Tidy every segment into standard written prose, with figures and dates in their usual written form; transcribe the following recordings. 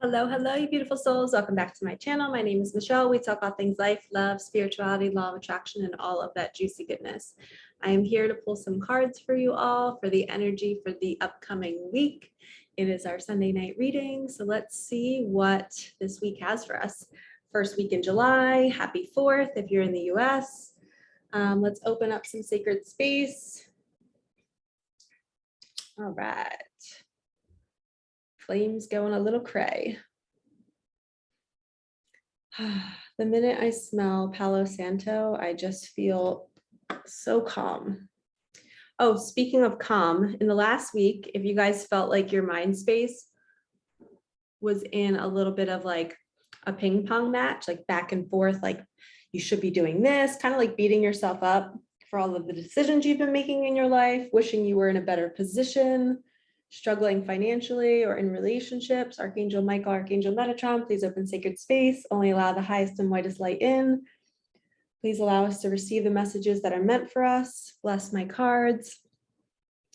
Hello, hello, you beautiful souls. Welcome back to my channel. My name is Michelle. We talk all things life, love, spirituality, law of attraction, and all of that juicy goodness. I am here to pull some cards for you all for the energy for the upcoming week. It is our Sunday night reading, so let's see what this week has for us. First week in July, happy 4th if you're in the US. Let's open up some sacred space. All right. Flames going a little cray. The minute I smell Palo Santo, I just feel so calm. Oh, speaking of calm, in the last week, if you guys felt like your mind space was in a little bit of like a ping pong match, like back and forth, like you should be doing this, kind of like beating yourself up for all of the decisions you've been making in your life, wishing you were in a better position, struggling financially or in relationships, Archangel Michael, Archangel Metatron, please open sacred space. Only allow the highest and whitest light in. Please allow us to receive the messages that are meant for us. Bless my cards.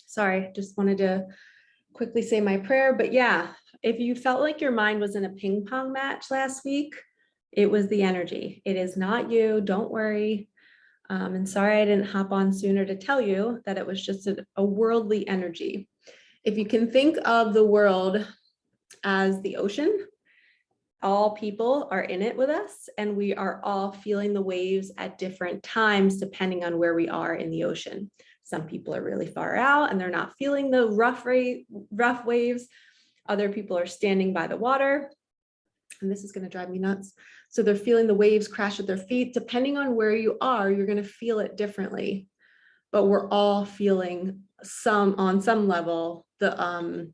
Sorry, just wanted to quickly say my prayer. But yeah, if you felt like your mind was in a ping pong match last week, it was the energy. It is not you. Don't worry. And sorry I didn't hop on sooner to tell you that it was just a worldly energy. If you can think of the world as the ocean, all people are in it with us, and we are all feeling the waves at different times, depending on where we are in the ocean. Some people are really far out and they're not feeling the rough waves. Other people are standing by the water, and this is going to drive me nuts. So they're feeling the waves crash at their feet. Depending on where you are, you're going to feel it differently, but we're all feeling on some level, the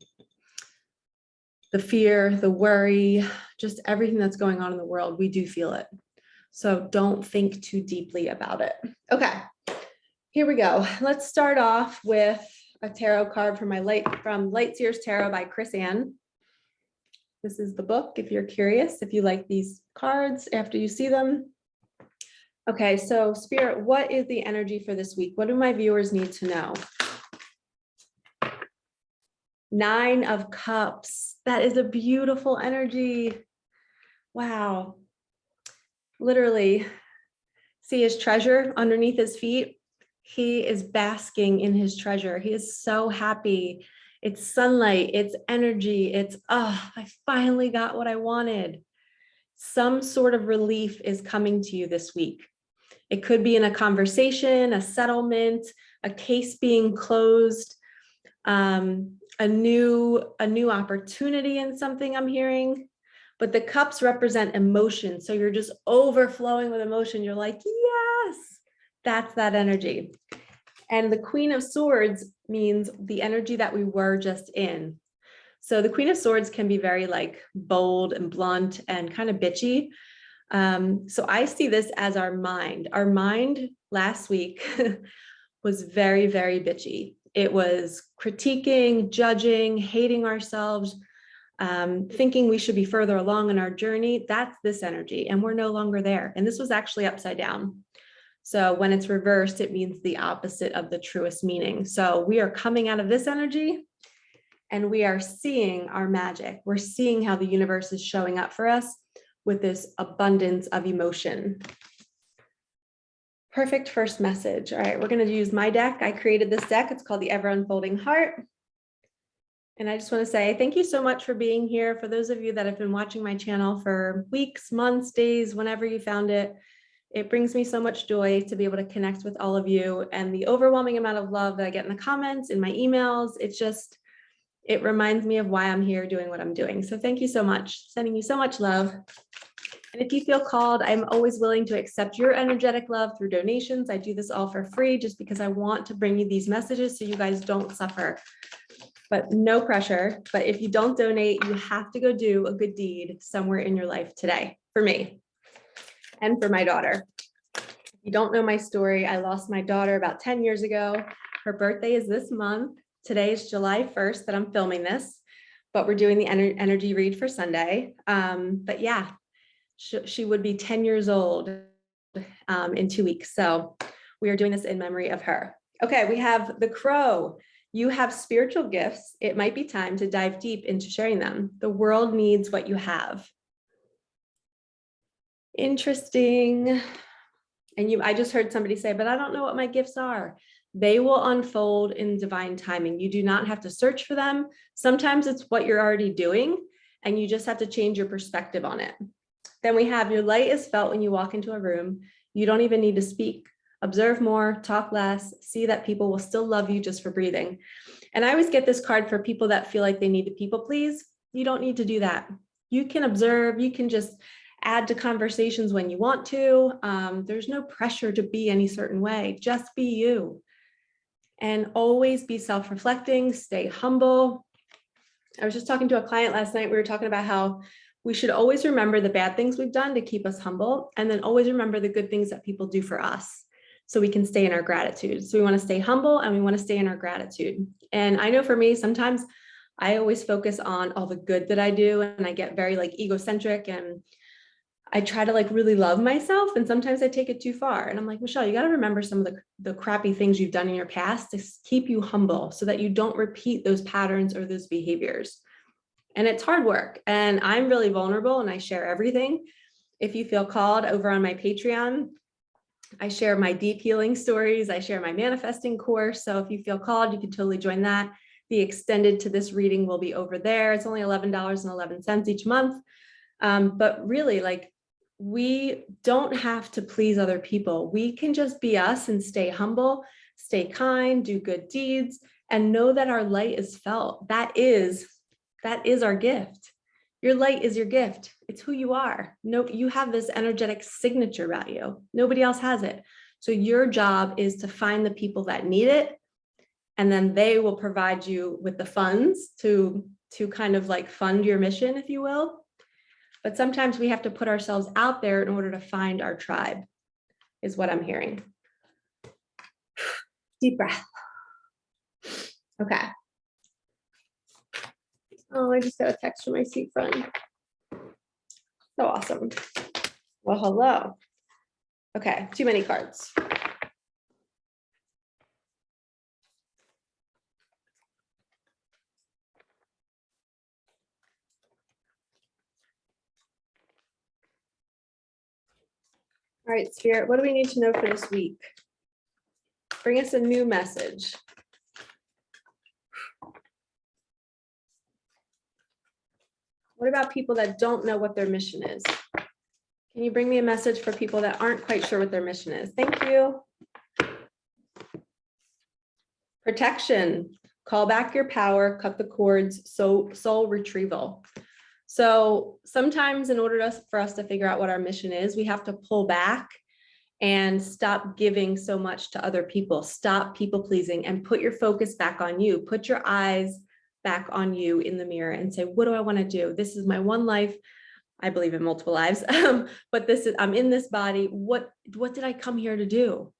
fear, the worry, just everything that's going on in the world. We do feel it. So don't think too deeply about it. Okay, here we go. Let's start off with a tarot card from Light Seers Tarot by Chris Ann. This is the book if you're curious, if you like these cards after you see them. Okay, so Spirit, what is the energy for this week? What do my viewers need to know? 9 of Cups. That is a beautiful energy. Wow. Literally, see his treasure underneath his feet. He is basking in his treasure. He is so happy. It's sunlight, it's energy, it's, I finally got what I wanted. Some sort of relief is coming to you this week. It could be in a conversation, a settlement, a case being closed, a new opportunity in something I'm hearing. But the cups represent emotion. So you're just overflowing with emotion. You're like, yes, that's that energy. And the Queen of Swords means the energy that we were just in. So the Queen of Swords can be very like bold and blunt and kind of bitchy. So I see this as our mind. Our mind last week was very, very bitchy. It was critiquing, judging, hating ourselves, thinking we should be further along in our journey. That's this energy, and we're no longer there. And this was actually upside down. So when it's reversed, it means the opposite of the truest meaning. So we are coming out of this energy and we are seeing our magic. We're seeing how the universe is showing up for us with this abundance of emotion. Perfect first message. All right, we're going to use my deck. I created this deck. It's called the Ever Unfolding Heart. And I just want to say thank you so much for being here. For those of you that have been watching my channel for weeks, months, days, whenever you found it, it brings me so much joy to be able to connect with all of you, and the overwhelming amount of love that I get in the comments, in my emails. It reminds me of why I'm here doing what I'm doing. So thank you so much. Sending you so much love. And if you feel called, I'm always willing to accept your energetic love through donations. I do this all for free just because I want to bring you these messages so you guys don't suffer. But no pressure. But if you don't donate, you have to go do a good deed somewhere in your life today, for me and for my daughter. If you don't know my story, I lost my daughter about 10 years ago. Her birthday is this month. Today is July 1st that I'm filming this, but we're doing the energy read for Sunday. But yeah, she would be 10 years old in 2 weeks. So we are doing this in memory of her. Okay, we have the Crow. You have spiritual gifts. It might be time to dive deep into sharing them. The world needs what you have. Interesting. And I just heard somebody say, but I don't know what my gifts are. They will unfold in divine timing. You do not have to search for them. Sometimes it's what you're already doing, and you just have to change your perspective on it. Then we have your light is felt when you walk into a room. You don't even need to speak. Observe more, talk less, see that people will still love you just for breathing. And I always get this card for people that feel like they need to people please. You don't need to do that. You can observe, you can just add to conversations when you want to. There's no pressure to be any certain way, just be you. And always be self-reflecting, stay humble. I was just talking to a client last night. We were talking about how we should always remember the bad things we've done to keep us humble, and then always remember the good things that people do for us so we can stay in our gratitude. So we want to stay humble and we want to stay in our gratitude. And I know for me, sometimes I always focus on all the good that I do, and I get very like egocentric, and I try to like really love myself. And sometimes I take it too far. And I'm like, Michelle, you got to remember some of the crappy things you've done in your past to keep you humble so that you don't repeat those patterns or those behaviors. And it's hard work. And I'm really vulnerable and I share everything. If you feel called, over on my Patreon, I share my deep healing stories. I share my manifesting course. So if you feel called, you can totally join that. The extended to this reading will be over there. It's only $11.11 each month. But really, like, we don't have to please other people. We can just be us and stay humble, stay kind, do good deeds, and know that our light is felt. That is our gift. Your light is your gift. It's who you are. No, you have this energetic signature about you. Nobody else has it. So your job is to find the people that need it, and then they will provide you with the funds to kind of like fund your mission, if you will. But sometimes we have to put ourselves out there in order to find our tribe, is what I'm hearing. Deep breath. Okay. Oh, I just got a text from my sweet friend. So awesome. Well, hello. Okay, too many cards. All right, Spirit, what do we need to know for this week? Bring us a new message. What about people that don't know what their mission is? Can you bring me a message for people that aren't quite sure what their mission is? Thank you. Protection. Call back your power, cut the cords, soul retrieval. So sometimes in order for us to figure out what our mission is, we have to pull back and stop giving so much to other people. Stop people pleasing and put your focus back on you. Put your eyes back on you in the mirror and say, what do I want to do? This is my one life. I believe in multiple lives, but I'm in this body. What did I come here to do?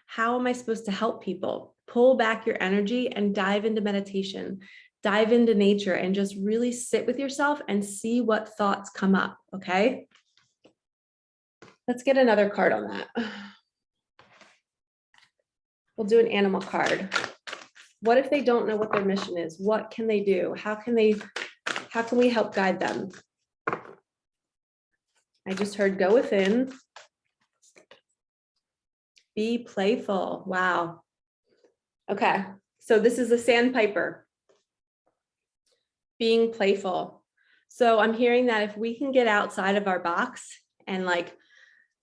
How am I supposed to help people? Pull back your energy and dive into meditation. Dive into nature and just really sit with yourself and see what thoughts come up, okay? Let's get another card on that. We'll do an animal card. What if they don't know what their mission is? What can they do? How can we help guide them? I just heard go within. Be playful. Wow. Okay, so this is a sandpiper. Being playful. So I'm hearing that if we can get outside of our box and like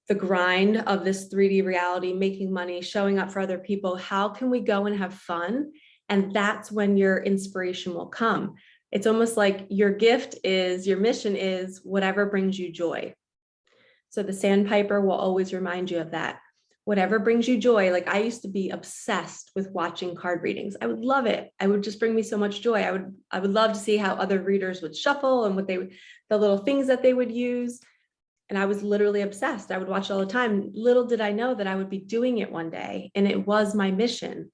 the grind of this 3D reality, making money, showing up for other people, how can we go and have fun? And that's when your inspiration will come. It's almost like your mission is whatever brings you joy. So the sandpiper will always remind you of that. Whatever brings you joy. Like I used to be obsessed with watching card readings. I would love it. It would just bring me so much joy. I would love to see how other readers would shuffle and the little things that they would use. And I was literally obsessed. I would watch it all the time. Little did I know that I would be doing it one day, and it was my mission.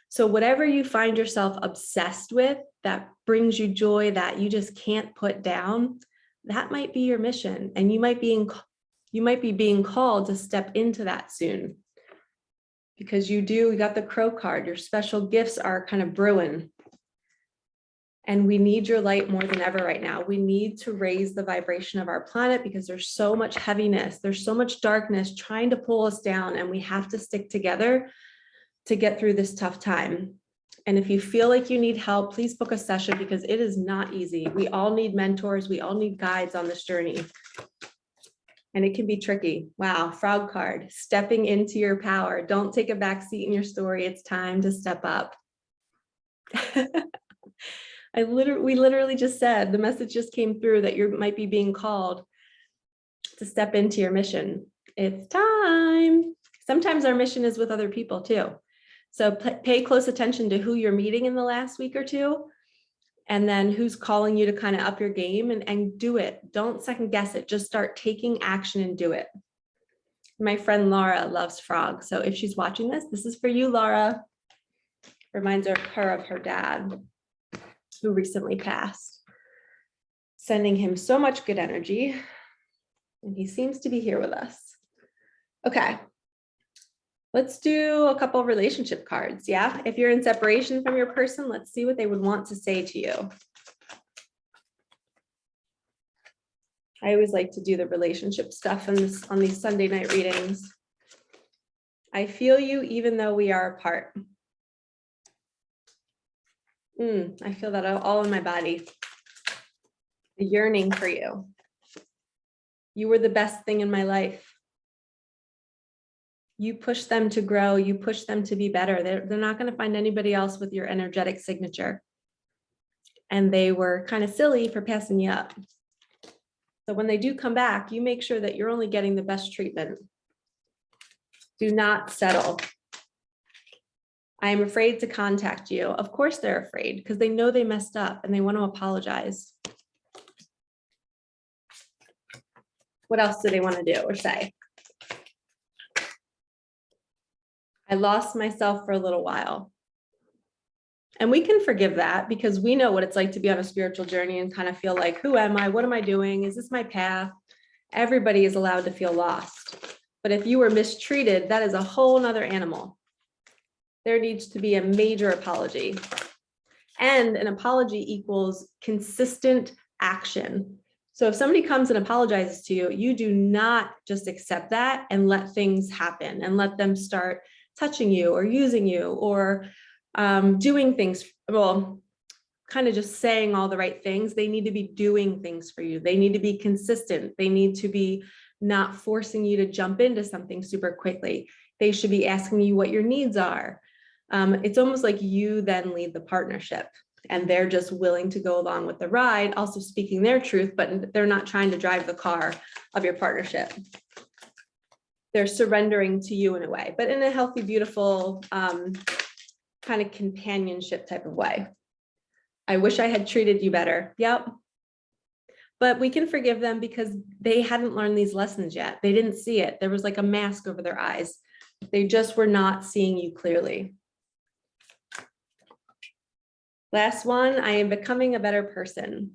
So whatever you find yourself obsessed with that brings you joy that you just can't put down, that might be your mission. And you might be being called to step into that soon. because you got the crow card. Your special gifts are kind of brewing. And we need your light more than ever right now. We need to raise the vibration of our planet because there's so much heaviness. There's so much darkness trying to pull us down, and we have to stick together to get through this tough time. And if you feel like you need help, please book a session because it is not easy. We all need mentors. We all need guides on this journey. And it can be tricky. Wow, frog card, stepping into your power. Don't take a back seat in your story. It's time to step up. We literally just said, the message just came through that you might be being called to step into your mission. It's time. Sometimes our mission is with other people too. So pay close attention to who you're meeting in the last week or two, and then who's calling you to kind of up your game and do it. Don't second guess it. Just start taking action and do it. My friend Laura loves frogs. So if she's watching this, this is for you, Laura. Reminds her of her dad, who recently passed. Sending him so much good energy. And he seems to be here with us. Okay. Let's do a couple relationship cards. Yeah. If you're in separation from your person, let's see what they would want to say to you. I always like to do the relationship stuff on these Sunday night readings. I feel you even though we are apart. I feel that all in my body. The yearning for you. You were the best thing in my life. You push them to grow. You push them to be better. They're not going to find anybody else with your energetic signature. And they were kind of silly for passing you up. So when they do come back, you make sure that you're only getting the best treatment. Do not settle. I am afraid to contact you. Of course they're afraid because they know they messed up and they want to apologize. What else do they want to do or say? I lost myself for a little while. And we can forgive that because we know what it's like to be on a spiritual journey and kind of feel like, who am I? What am I doing? Is this my path? Everybody is allowed to feel lost. But if you were mistreated, that is a whole nother animal. There needs to be a major apology. And an apology equals consistent action. So if somebody comes and apologizes to you, you do not just accept that and let things happen and let them start touching you or using you or doing things, well, kind of just saying all the right things. They need to be doing things for you. They need to be consistent. They need to be not forcing you to jump into something super quickly. They should be asking you what your needs are. It's almost like you then lead the partnership and they're just willing to go along with the ride, also speaking their truth, but they're not trying to drive the car of your partnership. They're surrendering to you in a way, but in a healthy, beautiful, kind of companionship type of way. I wish I had treated you better. Yep. But we can forgive them because they hadn't learned these lessons yet. They didn't see it. There was like a mask over their eyes. They just were not seeing you clearly. Last one, I am becoming a better person.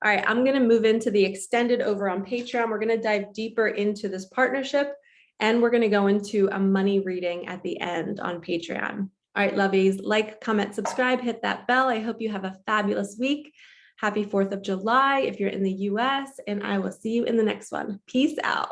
All right, I'm going to move into the extended over on Patreon. We're going to dive deeper into this partnership, and we're going to go into a money reading at the end on Patreon. All right, lovies, like, comment, subscribe, hit that bell. I hope you have a fabulous week. Happy 4th of July if you're in the US, and I will see you in the next one. Peace out.